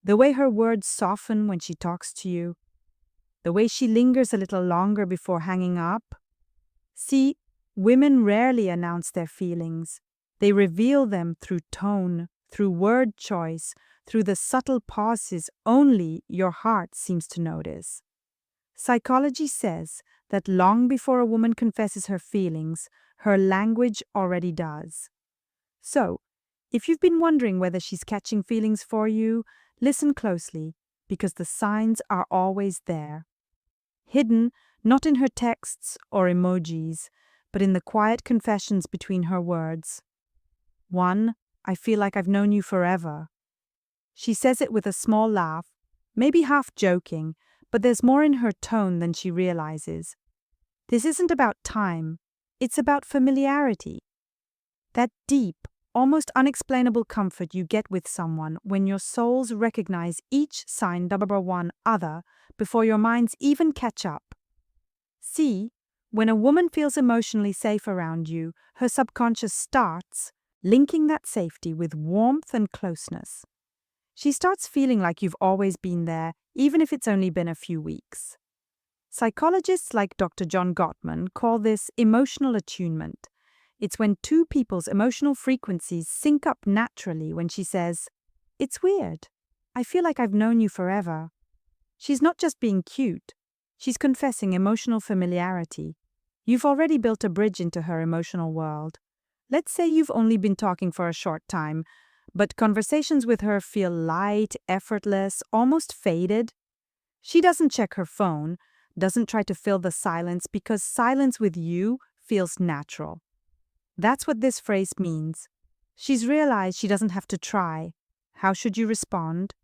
The way her words soften when she talks to you. The way she lingers a little longer before hanging up. See, women rarely announce their feelings. They reveal them through tone, through word choice, through the subtle pauses only your heart seems to notice. Psychology says that long before a woman confesses her feelings, her language already does. So, if you've been wondering whether she's catching feelings for you, listen closely, because the signs are always there. Hidden, not in her texts or emojis, but in the quiet confessions between her words. 1. I feel like I've known you forever. She says it with a small laugh, maybe half joking, but there's more in her tone than she realizes. This isn't about time, it's about familiarity. That deep, almost unexplainable comfort you get with someone when your souls recognize each sign one other before your minds even catch up. See, when a woman feels emotionally safe around you, her subconscious starts linking that safety with warmth and closeness. She starts feeling like you've always been there, even if it's only been a few weeks. Psychologists like Dr. John Gottman call this emotional attunement. It's when two people's emotional frequencies sync up naturally when she says, "It's weird. I feel like I've known you forever." She's not just being cute. She's confessing emotional familiarity. You've already built a bridge into her emotional world. Let's say you've only been talking for a short time, but conversations with her feel light, effortless, almost faded. She doesn't check her phone, doesn't try to fill the silence because silence with you feels natural. That's what this phrase means. She's realized she doesn't have to try. How should you respond?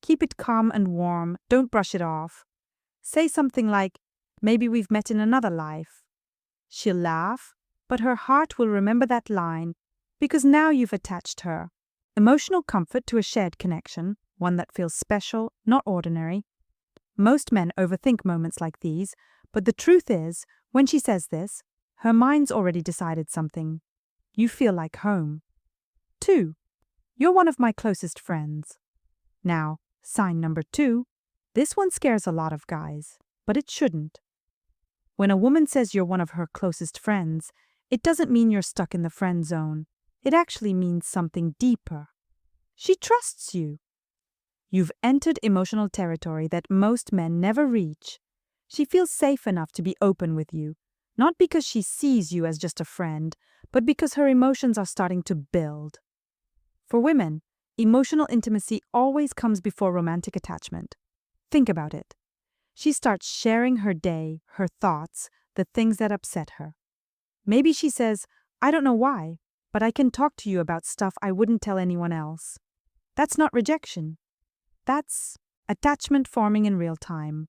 Keep it calm and warm, don't brush it off. Say something like, "Maybe we've met in another life." She'll laugh, but her heart will remember that line because now you've attached her. Emotional comfort to a shared connection, one that feels special, not ordinary. Most men overthink moments like these, but the truth is, when she says this, her mind's already decided something. You feel like home. 2. You're one of my closest friends. Now, sign number 2. This one scares a lot of guys, but it shouldn't. When a woman says you're one of her closest friends, it doesn't mean you're stuck in the friend zone. It actually means something deeper. She trusts you. You've entered emotional territory that most men never reach. She feels safe enough to be open with you, not because she sees you as just a friend, but because her emotions are starting to build. For women, emotional intimacy always comes before romantic attachment. Think about it. She starts sharing her day, her thoughts, the things that upset her. Maybe she says, "I don't know why, but I can talk to you about stuff I wouldn't tell anyone else." That's not rejection. That's attachment forming in real time.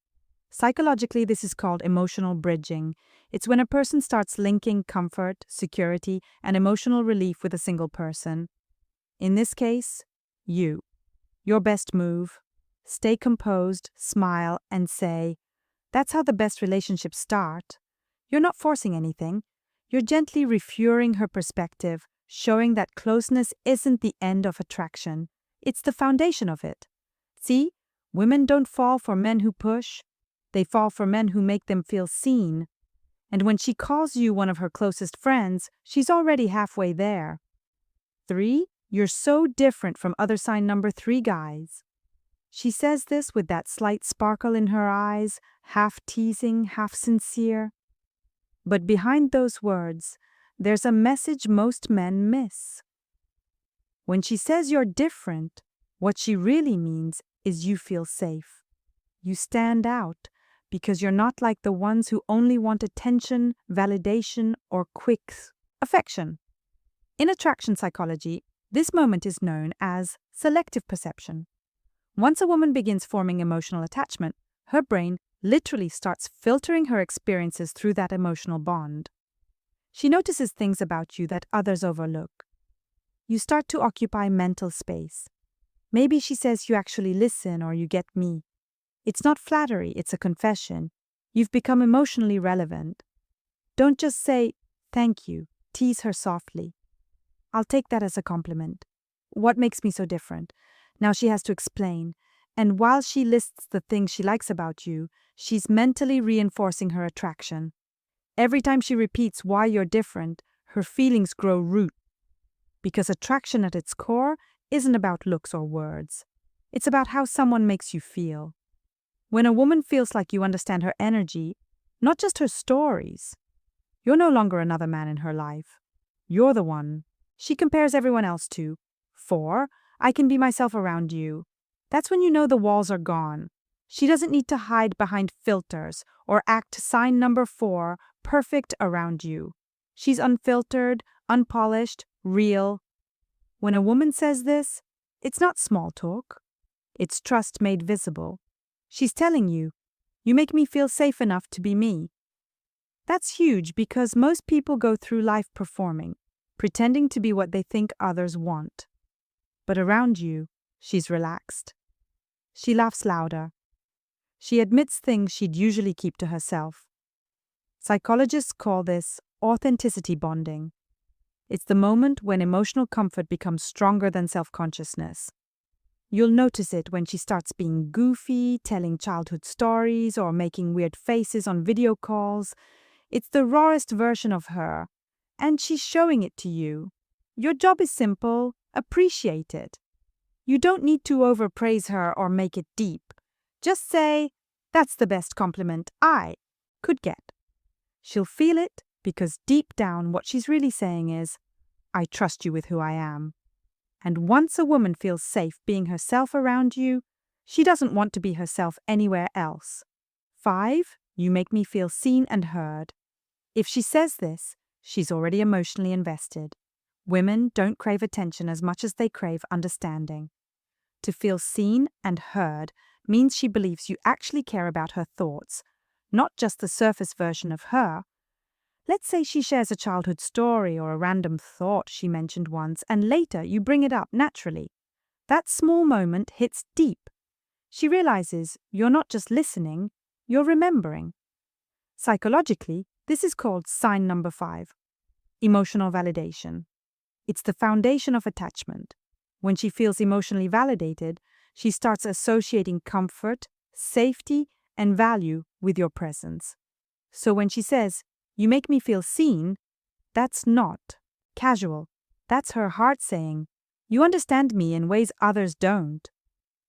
Psychologically, this is called emotional bridging. It's when a person starts linking comfort, security, and emotional relief with a single person. In this case, you. Your best move. Stay composed, smile, and say, "That's how the best relationships start." You're not forcing anything. You're gently refueling her perspective, showing that closeness isn't the end of attraction. It's the foundation of it. See, women don't fall for men who push. They fall for men who make them feel seen. And when she calls you one of her closest friends, she's already halfway there. 3. You're so different from other sign number 3 guys. She says this with that slight sparkle in her eyes, half teasing, half sincere. But behind those words, there's a message most men miss. When she says you're different, what she really means is you feel safe. You stand out because you're not like the ones who only want attention, validation, or quick affection. In attraction psychology, this moment is known as selective perception. Once a woman begins forming emotional attachment, her brain literally starts filtering her experiences through that emotional bond. She notices things about you that others overlook. You start to occupy mental space. Maybe she says you actually listen or you get me. It's not flattery, it's a confession. You've become emotionally relevant. Don't just say, "Thank you," tease her softly. "I'll take that as a compliment. What makes me so different?" Now she has to explain. And while she lists the things she likes about you, she's mentally reinforcing her attraction. Every time she repeats why you're different, her feelings grow root. Because attraction at its core isn't about looks or words. It's about how someone makes you feel. When a woman feels like you understand her energy, not just her stories, you're no longer another man in her life. You're the one she compares everyone else to. 4. I can be myself around you. That's when you know the walls are gone. She doesn't need to hide behind filters or act sign number 4, perfect around you. She's unfiltered, unpolished, real. When a woman says this, it's not small talk. It's trust made visible. She's telling you, you make me feel safe enough to be me. That's huge because most people go through life performing, pretending to be what they think others want. But around you, she's relaxed. She laughs louder. She admits things she'd usually keep to herself. Psychologists call this authenticity bonding. It's the moment when emotional comfort becomes stronger than self-consciousness. You'll notice it when she starts being goofy, telling childhood stories, or making weird faces on video calls. It's the rawest version of her, and she's showing it to you. Your job is simple: appreciate it. You don't need to overpraise her or make it deep. Just say, that's the best compliment I could get. She'll feel it because deep down what she's really saying is, I trust you with who I am. And once a woman feels safe being herself around you, she doesn't want to be herself anywhere else. 5. You make me feel seen and heard. If she says this, she's already emotionally invested. Women don't crave attention as much as they crave understanding. To feel seen and heard means she believes you actually care about her thoughts, not just the surface version of her. Let's say she shares a childhood story or a random thought she mentioned once, and later you bring it up naturally. That small moment hits deep. She realizes you're not just listening, you're remembering. Psychologically, this is called sign number 5, emotional validation. It's the foundation of attachment. When she feels emotionally validated, she starts associating comfort, safety, and value with your presence. So when she says, you make me feel seen, that's not casual. That's her heart saying, you understand me in ways others don't.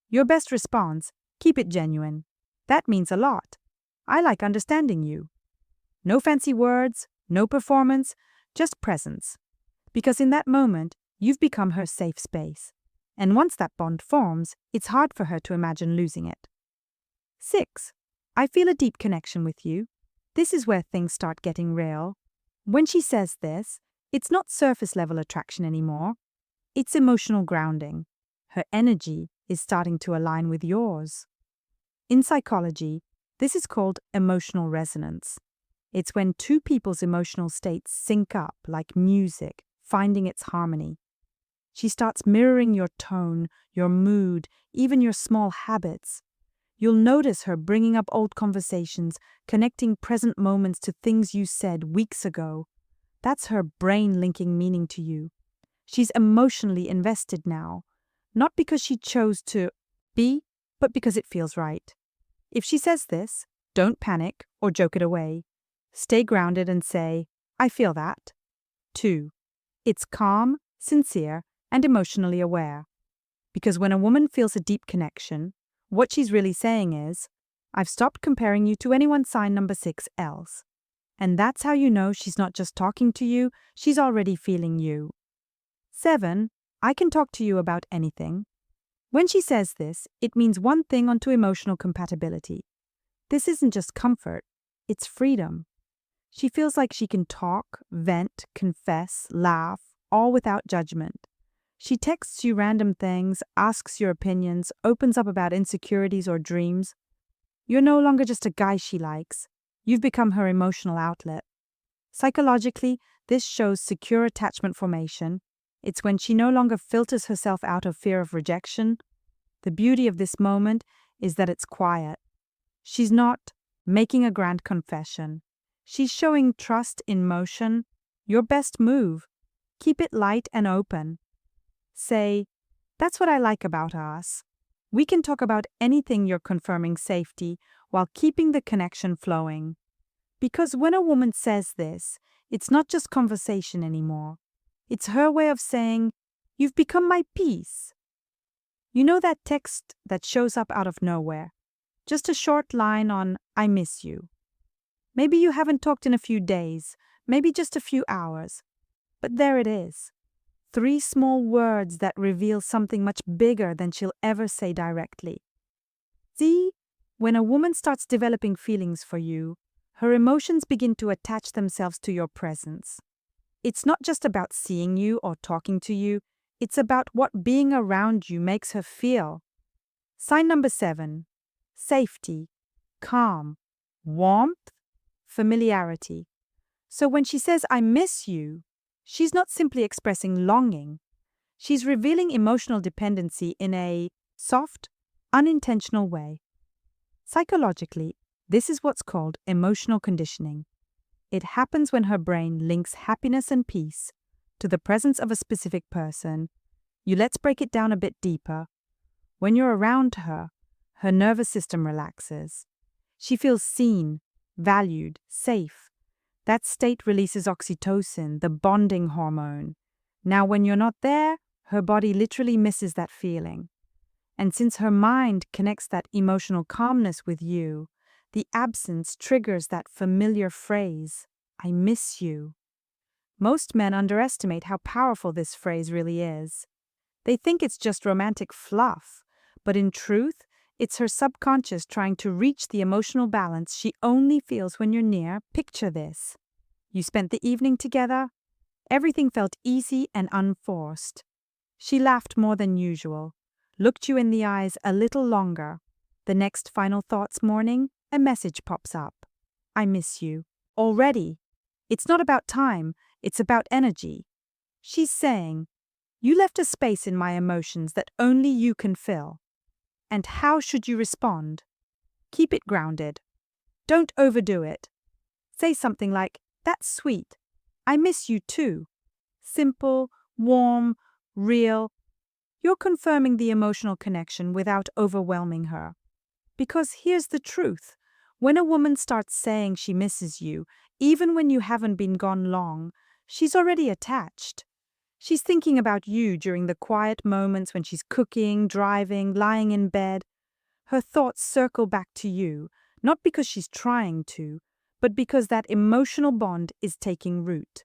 Your best response, keep it genuine. That means a lot. I like understanding you. No fancy words, no performance, just presence. Because in that moment, you've become her safe space. And once that bond forms, it's hard for her to imagine losing it. 6. I feel a deep connection with you. This is where things start getting real. When she says this, it's not surface-level attraction anymore. It's emotional grounding. Her energy is starting to align with yours. In psychology, this is called emotional resonance. It's when two people's emotional states sync up like music, finding its harmony. She starts mirroring your tone, your mood, even your small habits. You'll notice her bringing up old conversations, connecting present moments to things you said weeks ago. That's her brain linking meaning to you. She's emotionally invested now, not because she chose to be, but because it feels right. If she says this, don't panic or joke it away. Stay grounded and say, I feel that. 2. It's calm, sincere, and emotionally aware. Because when a woman feels a deep connection, what she's really saying is, I've stopped comparing you to anyone sign number 6 else. And that's how you know she's not just talking to you, she's already feeling you. 7. I can talk to you about anything. When she says this, it means one thing onto emotional compatibility. This isn't just comfort, it's freedom. She feels like she can talk, vent, confess, laugh, all without judgment. She texts you random things, asks your opinions, opens up about insecurities or dreams. You're no longer just a guy she likes. You've become her emotional outlet. Psychologically, this shows secure attachment formation. It's when she no longer filters herself out of fear of rejection. The beauty of this moment is that it's quiet. She's not making a grand confession. She's showing trust in motion. Your best move. Keep it light and open. Say, that's what I like about us. We can talk about anything you're confirming safety while keeping the connection flowing. Because when a woman says this, it's not just conversation anymore. It's her way of saying, "You've become my peace." You know that text that shows up out of nowhere? Just a short line on, "I miss you." Maybe you haven't talked in a few days, maybe just a few hours. But there it is. 3 small words that reveal something much bigger than she'll ever say directly. See, when a woman starts developing feelings for you, her emotions begin to attach themselves to your presence. It's not just about seeing you or talking to you, it's about what being around you makes her feel. Sign number 7. Safety, calm, warmth, familiarity. So when she says, "I miss you," she's not simply expressing longing. She's revealing emotional dependency in a soft, unintentional way. Psychologically, this is what's called emotional conditioning. It happens when her brain links happiness and peace to the presence of a specific person. Let's break it down a bit deeper. When you're around her, her nervous system relaxes. She feels seen, valued, safe. That state releases oxytocin, the bonding hormone. Now, when you're not there, her body literally misses that feeling. And since her mind connects that emotional calmness with you, the absence triggers that familiar phrase, "I miss you." Most men underestimate how powerful this phrase really is. They think it's just romantic fluff, but in truth, it's her subconscious trying to reach the emotional balance she only feels when you're near. Picture this. You spent the evening together. Everything felt easy and unforced. She laughed more than usual, looked you in the eyes a little longer. The next final thoughts morning, a message pops up. "I miss you." Already. It's not about time, it's about energy. She's saying, "You left a space in my emotions that only you can fill." And how should you respond? Keep it grounded. Don't overdo it. Say something like, "That's sweet. I miss you too." Simple, warm, real. You're confirming the emotional connection without overwhelming her. Because here's the truth. When a woman starts saying she misses you, even when you haven't been gone long, she's already attached. She's thinking about you during the quiet moments when she's cooking, driving, lying in bed. Her thoughts circle back to you, not because she's trying to, but because that emotional bond is taking root.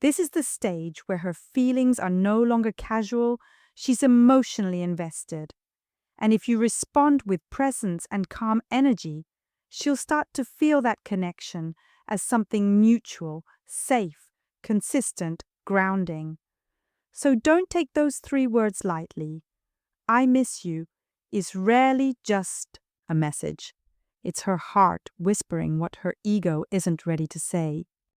This is the stage where her feelings are no longer casual, she's emotionally invested. And if you respond with presence and calm energy, she'll start to feel that connection as something mutual, safe, consistent, grounding. So don't take those 3 words lightly. "I miss you" is rarely just a message. It's her heart whispering what her ego isn't ready to say.